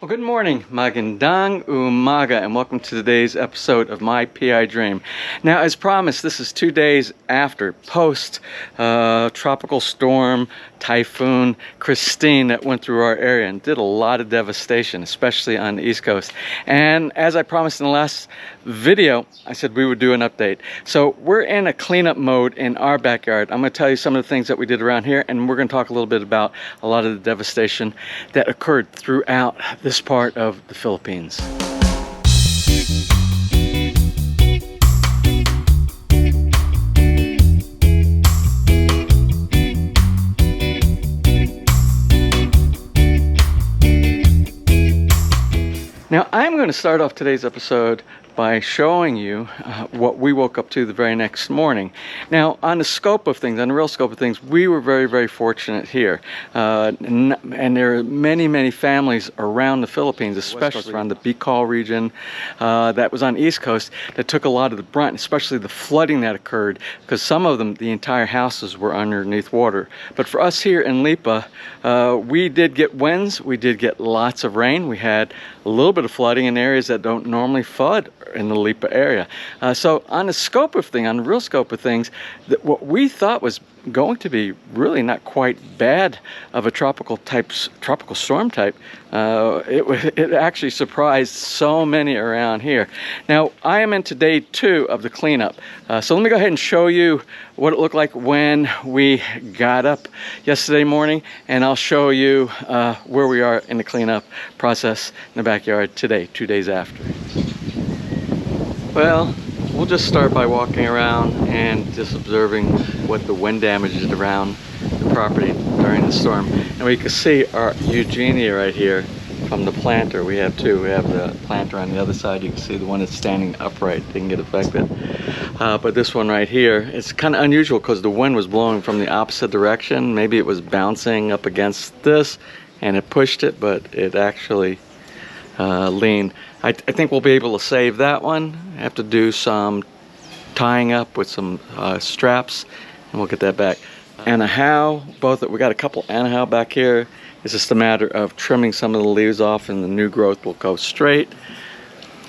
Well, good morning, magandang umaga, and welcome to today's episode of My PI Dream. Now, as promised, this is 2 days after post tropical storm Typhoon Kristine that went through our area and did a lot of devastation, especially on the East Coast. And as I promised in the last video, I said we would do an update. So we're in a cleanup mode in our backyard. I'm going to tell you some of the things that we did around here, and we're going to talk a little bit about a lot of the devastation that occurred throughout this part of the Philippines. Now, I'm going to start off today's episode by showing you what we woke up to the very next morning. Now, on the scope of things, on the real scope of things, we were very, very fortunate here. And there are many, many families around the Philippines, especially around the Bicol region that was on the East Coast, that took a lot of the brunt, especially the flooding that occurred, because some of them, the entire houses were underneath water. But for us here in Lipa, we did get winds, we did get lots of rain, we had a little bit of flooding in areas that don't normally flood in the Lipa area. So on the scope of things, on the real scope of things, what we thought was going to be really not quite bad of a tropical storm type, it actually surprised so many around here. Now, I am into day 2 of the cleanup. So let me go ahead and show you what it looked like when we got up yesterday morning, and I'll show you where we are in the cleanup process in the backyard today, 2 days after. Well, we'll just start by walking around and just observing what the wind damage is around the property during the storm. And we can see our Eugenia right here from the planter. We have two. We have the planter on the other side. You can see the one that's standing upright didn't get affected. But this one right here, it's kind of unusual because the wind was blowing from the opposite direction. Maybe it was bouncing up against this and it pushed it, but it actually leaned. I think we'll be able to save that one. I have to do some tying up with some straps, and we'll get that back. Anahow, we got a couple anahow back here. It's just a matter of trimming some of the leaves off, and the new growth will go straight.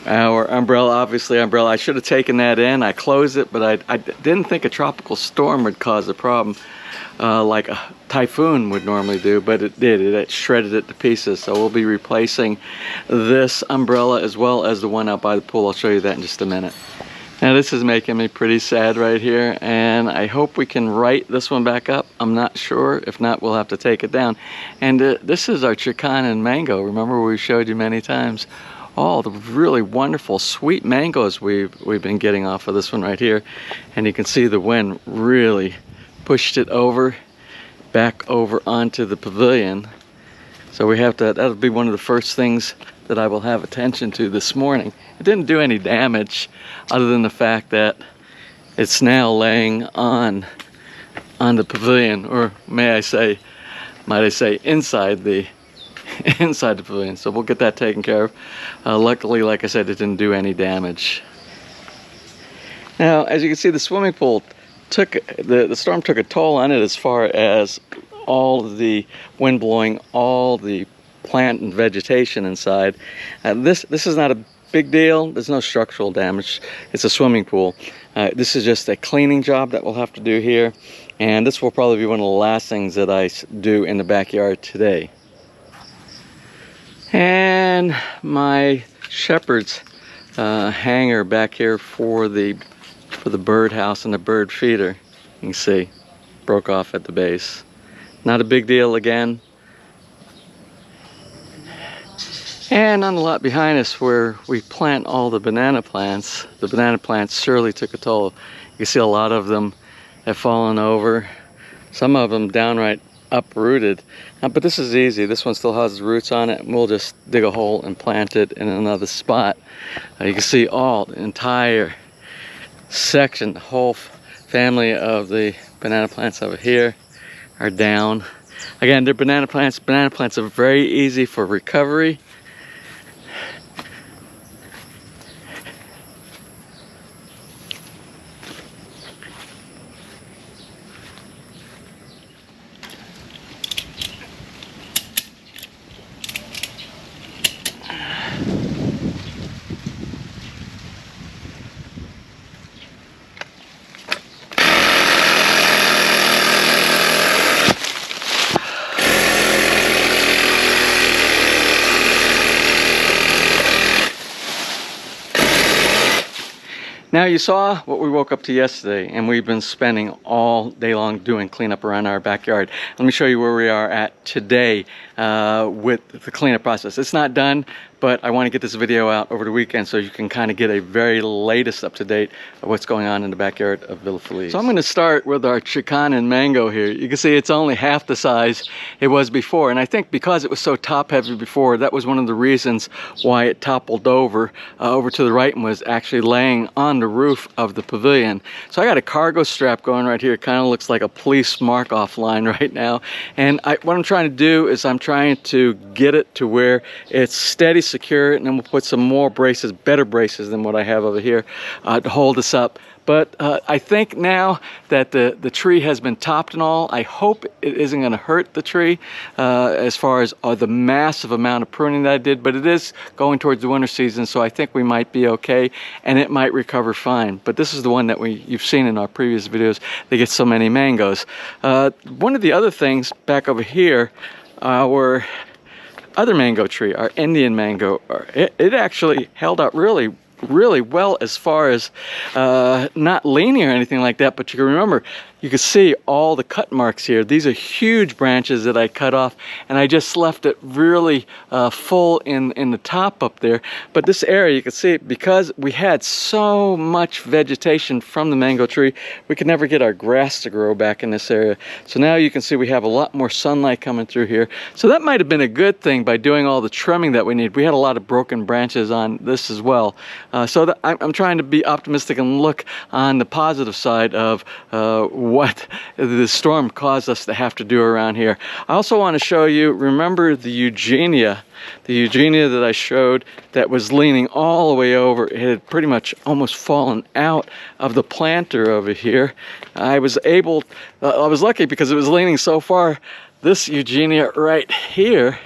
Our umbrella, obviously umbrella, I should have taken that in. I closed it, but I didn't think a tropical storm would cause a problem like a typhoon would normally do, but it did. It shredded it to pieces. So we'll be replacing this umbrella as well as the one out by the pool. I'll show you that in just a minute. Now, this is making me pretty sad right here, and I hope we can right this one back up. I'm not sure. If not, we'll have to take it down. And this is our chican and mango. Remember, we showed you many times all the really wonderful sweet mangoes we've been getting off of this one right here. And you can see the wind really pushed it back over onto the pavilion. So we have to, that'll be one of the first things that I will have attention to this morning. It didn't do any damage other than the fact that it's now laying on the pavilion, or might I say inside the pavilion. So we'll get that taken care of. Luckily, like I said, it didn't do any damage. Now, as you can see, the swimming pool the storm took a toll on it as far as all of the wind blowing all the plant and vegetation inside. This is not a big deal. There's no structural damage. It's a swimming pool. This is just a cleaning job that we'll have to do here, and this will probably be one of the last things that I do in the backyard today. And my shepherd's hanger back here for the bird house and the bird feeder, you can see, broke off at the base. Not a big deal again. And on the lot behind us where we plant all the banana plants surely took a toll. You can see a lot of them have fallen over, some of them downright uprooted. But this is easy. This one still has roots on it, and we'll just dig a hole and plant it in another spot. You can see the entire section, the whole family of the banana plants over here are down. Again, they're banana plants. Banana plants are very easy for recovery. Now you saw what we woke up to yesterday, and we've been spending all day long doing cleanup around our backyard. Let me show you where we are at today with the cleanup process. It's not done, but I want to get this video out over the weekend so you can kind of get a very latest up-to-date of what's going on in the backyard of Villa Feliz. So I'm going to start with our chican and mango here. You can see it's only half the size it was before, and I think because it was so top-heavy before, that was one of the reasons why it toppled over to the right and was actually laying on the roof of the pavilion. So I got a cargo strap going right here. It kind of looks like a police mark-off line right now, and what I'm trying to do is I'm trying to get it to where it's steady, secure, and then we'll put some more braces, better braces than what I have over here to hold us up. But I think now that the tree has been topped and all, I hope it isn't going to hurt the tree as far as the massive amount of pruning that I did, but it is going towards the winter season, so I think we might be okay, and it might recover fine. But this is the one that you've seen in our previous videos. They get so many mangoes. One of the other things back over here, our other mango tree, our Indian mango, it actually held out really well as far as not leaning or anything like that, but you can remember, you can see all the cut marks here. These are huge branches that I cut off, and I just left it really full in the top up there. But this area, you can see, because we had so much vegetation from the mango tree, we could never get our grass to grow back in this area. So now you can see we have a lot more sunlight coming through here. So that might have been a good thing by doing all the trimming that we need. We had a lot of broken branches on this as well. So I'm trying to be optimistic and look on the positive side of what the storm caused us to have to do around here. I also want to show you, remember the Eugenia that I showed that was leaning all the way over. It had pretty much almost fallen out of the planter over here. I was lucky because it was leaning so far. This Eugenia right here,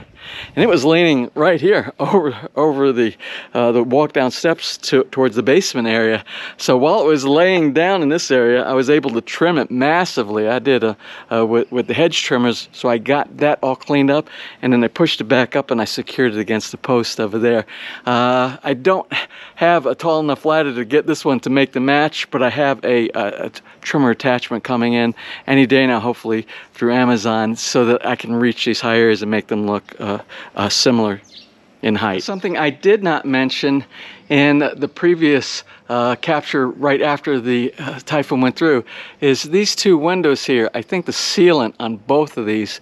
and it was leaning right here over the walk down steps towards the basement area. So while it was laying down in this area, I was able to trim it massively. I did with the hedge trimmers, so I got that all cleaned up, and then I pushed it back up and I secured it against the post over there. I don't have a tall enough ladder to get this one to make the match, but I have a trimmer attachment coming in any day now, hopefully through Amazon, so that I can reach these high areas and make them look similar in height. Something I did not mention in the previous capture right after the typhoon went through is these two windows here. I think the sealant on both of these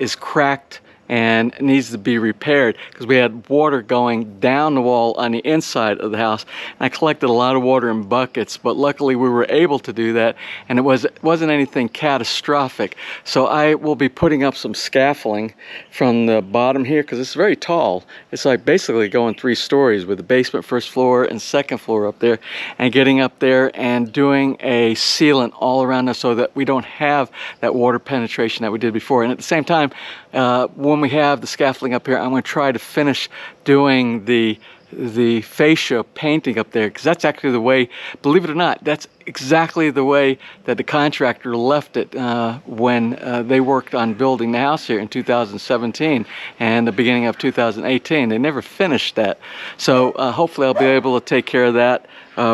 is cracked and needs to be repaired because we had water going down the wall on the inside of the house, and I collected a lot of water in buckets, but luckily we were able to do that, and it wasn't anything catastrophic. So I will be putting up some scaffolding from the bottom here because it's very tall. It's like basically going 3 stories with the basement, first floor, and second floor up there, and getting up there and doing a sealant all around us so that we don't have that water penetration that we did before. And at the same time, when we have the scaffolding up here, I'm going to try to finish doing the fascia painting up there, because that's actually the way, believe it or not, that's exactly the way that the contractor left it when they worked on building the house here in 2017 and the beginning of 2018. They never finished that. So hopefully I'll be able to take care of that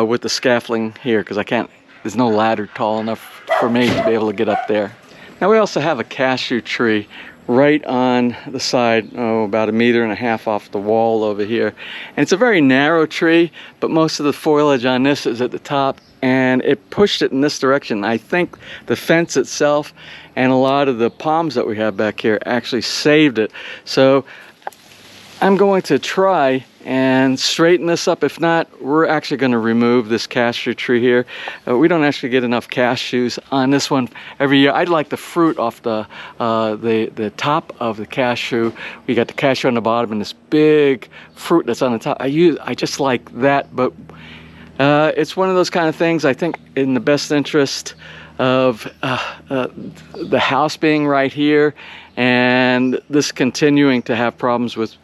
with the scaffolding here, because there's no ladder tall enough for me to be able to get up there. Now we also have a cashew tree right on the side, about 1.5 meters off the wall over here. And it's a very narrow tree, but most of the foliage on this is at the top, and it pushed it in this direction. I think the fence itself and a lot of the palms that we have back here actually saved it. So I'm going to try and straighten this up. If not, we're actually going to remove this cashew tree here. We don't actually get enough cashews on this one every year. I'd like the fruit off the top of the cashew. We got the cashew on the bottom and this big fruit that's on the top. I just like that, but it's one of those kind of things, I think, in the best interest of the house being right here and this continuing to have problems with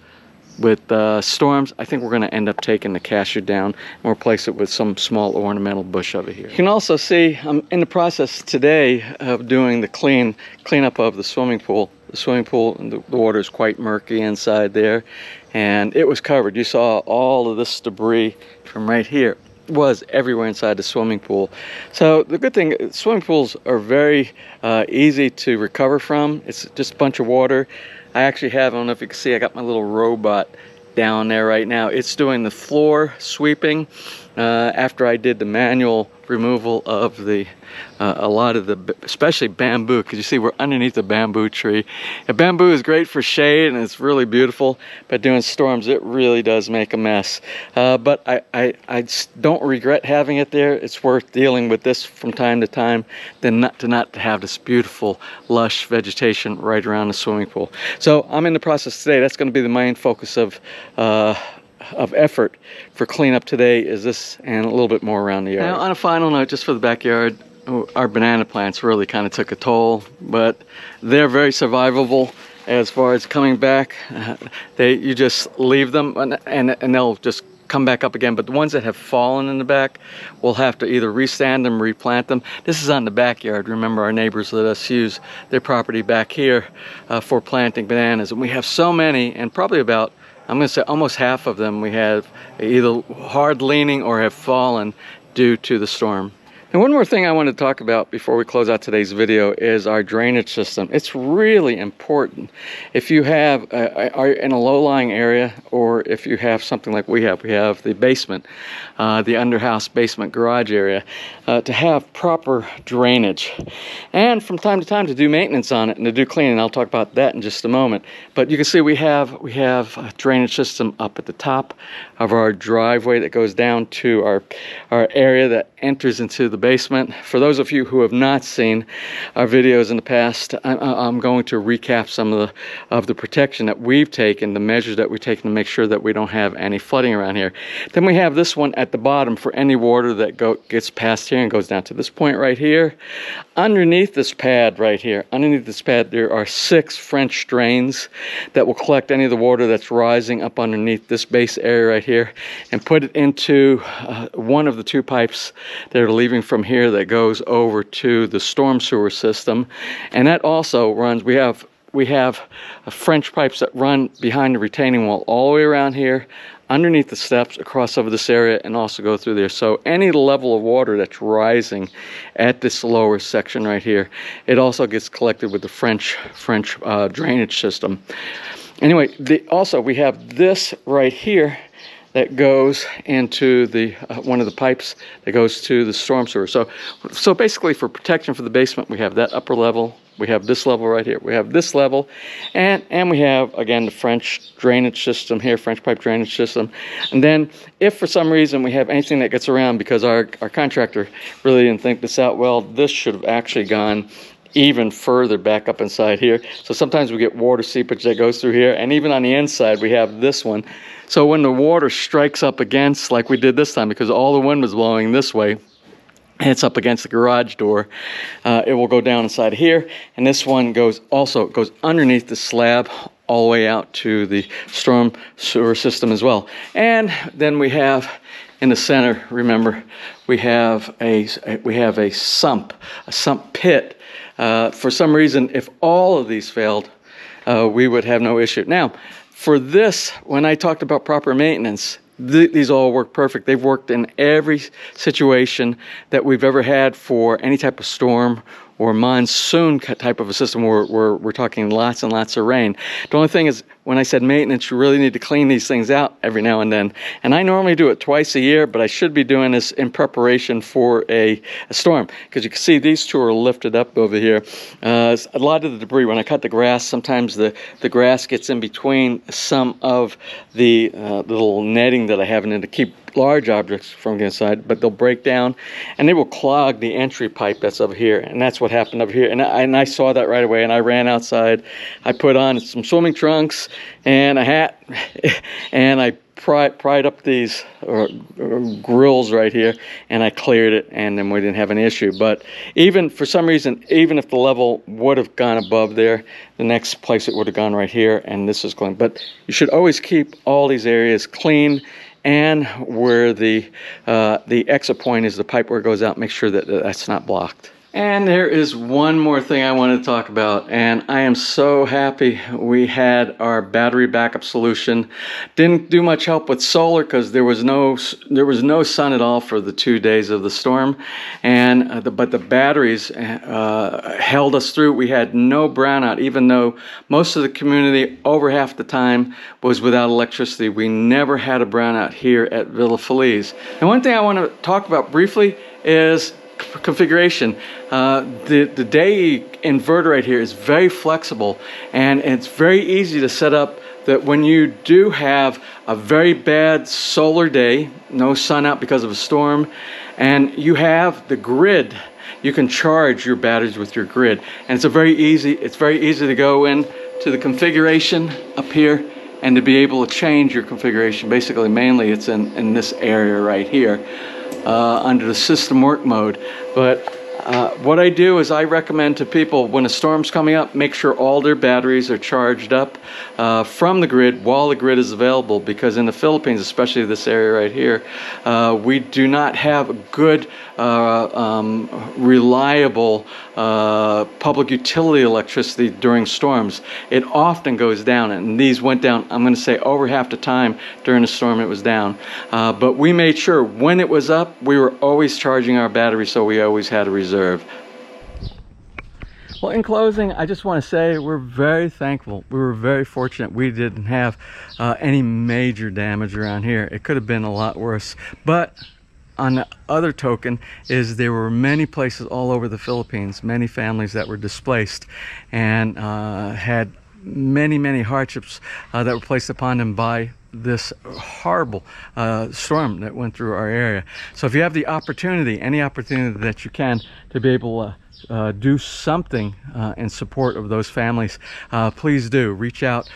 storms, I think we're going to end up taking the cashew down and replace it with some small ornamental bush over here. You can also see I'm in the process today of doing the cleanup of the swimming pool. The swimming pool, and the water is quite murky inside there, and it was covered. You saw all of this debris from right here was everywhere inside the swimming pool. So the good thing, swimming pools are very easy to recover from. It's just a bunch of water. I actually have, I don't know if you can see, I got my little robot down there right now. It's doing the floor sweeping after I did the manual removal of the a lot of the, especially bamboo, because you see we're underneath a bamboo tree. And bamboo is great for shade and it's really beautiful, but during storms it really does make a mess. But I just don't regret having it there. It's worth dealing with this from time to time than not to have this beautiful lush vegetation right around the swimming pool. So I'm in the process today. That's going to be the main focus of effort for cleanup today, is this and a little bit more around the yard. Now, on a final note, just for the backyard, our banana plants really kind of took a toll, but they're very survivable as far as coming back. You just leave them and they'll just come back up again. But the ones that have fallen in the back, we'll have to either restand them, replant them. This is on the backyard. Remember, our neighbors let us use their property back here for planting bananas, and we have so many, and probably about, I'm going to say almost half of them we have either hard leaning or have fallen due to the storm. And one more thing I want to talk about before we close out today's video is our drainage system. It's really important. If you are in a low-lying area, or if you have something like we have the basement, the underhouse basement garage area, to have proper drainage. And from time to time to do maintenance on it and to do cleaning. I'll talk about that in just a moment. But you can see we have a drainage system up at the top of our driveway that goes down to our area that enters into the basement. For those of you who have not seen our videos in the past, I'm going to recap some of the protection that we've taken, the measures that we've taken to make sure that we don't have any flooding around here. Then we have this one at the bottom for any water that gets past here and goes down to this point right here. Underneath this pad right here, there are 6 French drains that will collect any of the water that's rising up underneath this base area right here and put it into one of the 2 pipes that are leaving from here that goes over to the storm sewer system. And that also runs, we have French pipes that run behind the retaining wall all the way around here, underneath the steps, across over this area, and also go through there. So any level of water that's rising at this lower section right here, it also gets collected with the French drainage system. Anyway, also we have this right here that goes into the one of the pipes that goes to the storm sewer. So basically, for protection for the basement, we have that upper level, we have this level right here, we have this level, and we have, again, the French drainage system here, French pipe drainage system. And then if for some reason we have anything that gets around, because our contractor really didn't think this out well, this should have actually gone even further back up inside here. So sometimes we get water seepage that goes through here, and even on the inside we have this one. So when the water strikes up against, like we did this time, because all the wind was blowing this way, and it's up against the garage door, it will go down inside here, and this one goes underneath the slab all the way out to the storm sewer system as well. And then we have in the center, remember, we have a sump pit. For some reason, if all of these failed, we would have no issue. Now, for this, when I talked about proper maintenance, these all work perfect. They've worked in every situation that we've ever had for any type of storm or monsoon type of a system where we're talking lots and lots of rain. The only thing is, when I said maintenance, you really need to clean these things out every now and then. And I normally do it twice a year, but I should be doing this in preparation for a storm. Because you can see these 2 are lifted up over here. A lot of the debris, when I cut the grass, sometimes the grass gets in between some of the little netting that I have in it to keep large objects from getting inside, but they'll break down and they will clog the entry pipe that's over here. And that's why what happened over here. And I saw that right away, and I ran outside. I put on some swimming trunks and a hat, and I pried up these grills right here, and I cleared it, and then we didn't have an issue. But even for some reason, even if the level would have gone above there, the next place it would have gone right here, and this is clean. But you should always keep all these areas clean, and where the exit point is, the pipe where it goes out, make sure that that's not blocked. And there is one more thing I want to talk about, and I am so happy we had our battery backup solution. Didn't do much help with solar because there was no sun at all for the 2 days of the storm, and but the batteries held us through. We had no brownout, even though most of the community, over half the time, was without electricity. We never had a brownout here at Villa Feliz. And one thing I want to talk about briefly is configuration. The day inverter right here is very flexible, and it's very easy to set up that when you do have a very bad solar day, no sun out because of a storm, and you have the grid, you can charge your batteries with your grid. And it's very easy to go in to the configuration up here and to be able to change your configuration. Basically, mainly it's in this area right here. Under the system work mode. But what I do is I recommend to people, when a storm's coming up, make sure all their batteries are charged up from the grid while the grid is available, because in the Philippines, especially this area right here, we do not have good reliable public utility electricity during storms. It often goes down, and these went down, I'm going to say, over half the time during the storm it was down. But we made sure when it was up, we were always charging our batteries, so we always had a reserve. Well, in closing, I just want to say we're very thankful. We were very fortunate we didn't have any major damage around here. It could have been a lot worse. But on the other token is there were many places all over the Philippines, many families that were displaced and had many hardships that were placed upon them by this horrible storm that went through our area. So if you have the opportunity, any opportunity that you can, to be able to do something in support of those families, please do. Reach out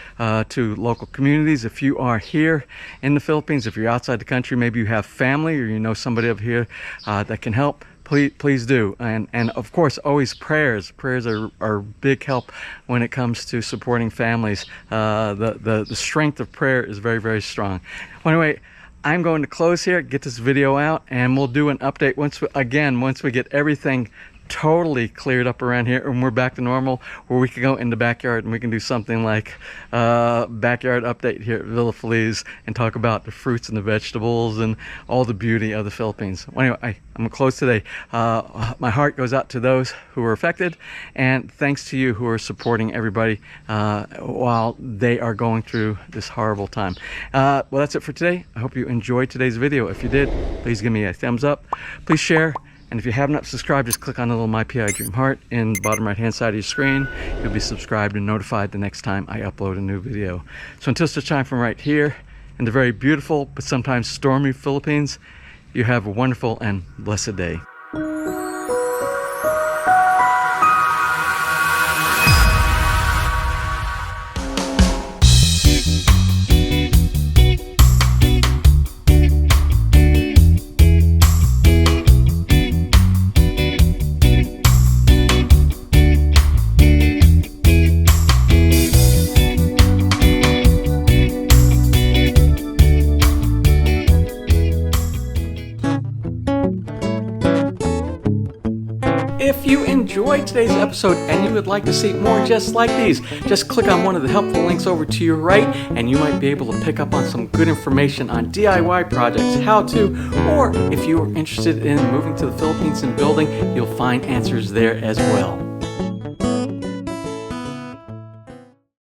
to local communities. If you are here in the Philippines, if you're outside the country, maybe you have family or you know somebody up here that can help, please do. And of course, always prayers are big help when it comes to supporting families. The strength of prayer is very strong. Well, anyway, I'm going to close here, get this video out, and we'll do an update once we get everything totally cleared up around here and we're back to normal, where we can go in the backyard and we can do something like backyard update here at Villa Feliz and talk about the fruits and the vegetables and all the beauty of the Philippines. Well, anyway, I'm gonna close today. My heart goes out to those who were affected, and thanks to you who are supporting everybody while they are going through this horrible time. Well, that's it for today. I hope you enjoyed today's video. If you did, please give me a thumbs up. Please share. And if you have not subscribed, just click on the little My PI Dream Heart in the bottom right hand side of your screen. You'll be subscribed and notified the next time I upload a new video. So until such time, from right here in the very beautiful but sometimes stormy Philippines, you have a wonderful and blessed day. If you enjoyed today's episode and you would like to see more just like these, just click on one of the helpful links over to your right and you might be able to pick up on some good information on DIY projects, how to, or if you are interested in moving to the Philippines and building, you'll find answers there as well.